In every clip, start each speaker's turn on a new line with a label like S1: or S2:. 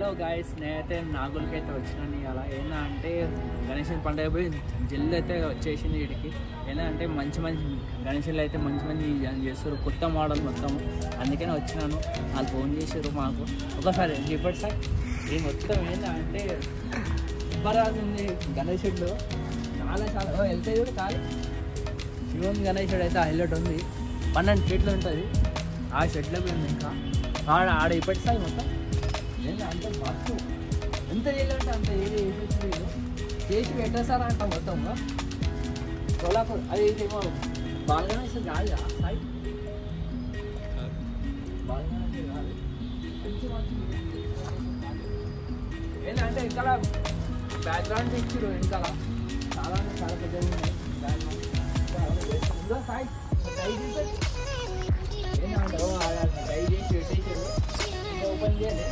S1: Hello guys, నేనైతే నాగులకి అయితే వచ్చినాను. అలా ఏంటంటే గణేశుని పండుగ పోయి జల్లు అయితే వచ్చేసింది వీడికి. ఏంటంటే మంచి మంచి గణేశులు అయితే మంచి చేస్తారు, కొత్త మోడల్ మొత్తం. అందుకనే వచ్చినాను. వాళ్ళు ఫోన్ చేశారు మాకు. ఒకసారి చెప్పండి సార్, ఇది మొత్తం ఏంటంటే సూపరాజ్ ఉంది. గణేశుడు చాలా వెళ్తే చూడు కాదు. శివుని గణేశుడు అయితే హైలైట్ ఉంది. 12 ఫీట్లు ఉంటుంది. ఆ షెడ్లో పోయింది. ఇంకా ఆడ ఇప్పటి సార్ మొత్తం అంటే మస్తు ఎంత చేయాలంటే అంత ఏది చేసి పెట్టేసారా అంట మొత్తం. సోలాపూర్ అది ఏమో బాలగణేశ్వర్ కాదు సాయి, బాలగణేశ్వర్ కాదు. ఏంటంటే ఇంకా బ్యాక్గ్రౌండ్ ఇచ్చారు. ఇంకా చాలా పెద్దగా ఉన్నాయి బ్యాక్గ్రౌండ్. సాయి ఏంటంటే డై చేసి పెట్టేసారు. ఓపెన్ చేయాలి.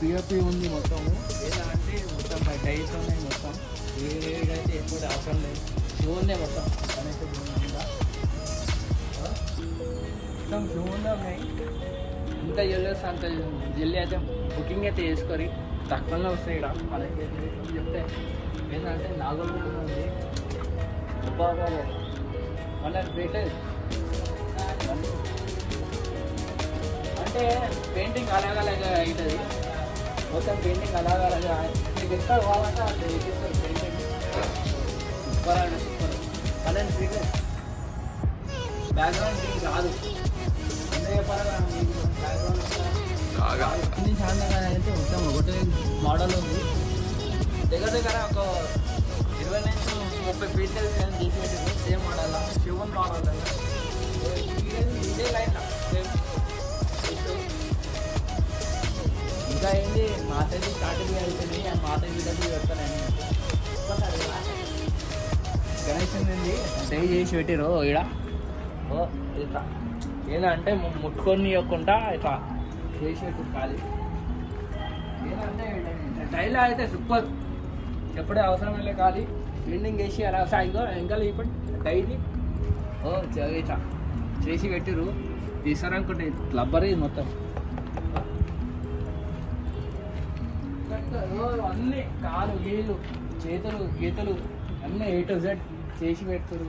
S1: పిఓపి ఉంది మొత్తం. ఏదా అంటే మొత్తం డైస్ ఉన్నాయి. మొత్తం ఏదైతే ఎక్కువ అవసరం లేదు. షూనే మొత్తం మొత్తం షూనే ఉన్నాయి. ఇంత జల్లేసి అంత జల్లి అయితే బుకింగ్ అయితే చేసుకొని తక్కువలో వస్తాయి. ఇక్కడ మనకి చెప్తే ఏంటంటే నాగోల్ ఉంది. మళ్ళీ రేట్ అంటే పెయింటింగ్ అలాగలాగా అవుతుంది. మొత్తం పెయింటింగ్ అలాగలాగా మీకు ఎక్కడ కావాలంటే అక్కడ వేపిస్తారు. పెయింటింగ్ సూపర్ అంటే సూపర్. మళ్ళీ రేట్ బ్యాక్గ్రౌండ్ దీనికి రాదు. ఎంత చెప్పాలా బ్యాక్గ్రౌండ్ అంటే మొత్తం ఒకటే మోడల్ ఉంది. దగ్గర ఒక 20 నుంచి 30 ఫీట్లు తీసేది సేమ్ మోడల్. శివన్ మోడల్ ఇదే లైన్ సేమ్. ఇంకా ఏంటి మాతది స్టార్టింగ్ అవుతుంది. ఆ మాతది దగ్గర పెడతానండి. గణేశన్ ఉంది డై చేసి పెట్టిరు ఇక్కడ. ఇట్లా ఏంటంటే ముట్టుకొని ఇవ్వకుండా ఇట్లా చేసి పెట్టు ఖాళీ. ఏంటంటే డైలా అయితే సూపర్. ఎప్పుడే అవసరం వెళ్ళే ఖాళీ పెయింటింగ్ వేసి అలా ఇంకా ఇప్పుడు డైలీ ఇట్లా చేసి పెట్టిరు. తీసారనుకుంటే క్లబ్బర్ ఇది మొత్తం. అన్నీ కాలు గీళ్ళు చేతులు గీతలు అన్నీ A to Z చేసి పెడతారు.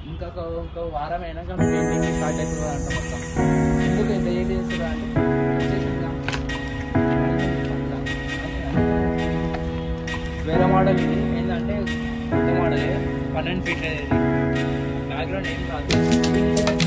S1: ఇంకొక వారం అయినాక పెయింటింగ్ స్టార్ట్ అవుతుంది అంట మొత్తం. ఎందుకు ఎంత ఏం చేస్తారు అంటే వేరే మోడల్ ఇది. ఏంటంటే కొత్త మోడల్ 12 ఫీట్. బ్యాక్గ్రౌండ్ ఏం కాదు.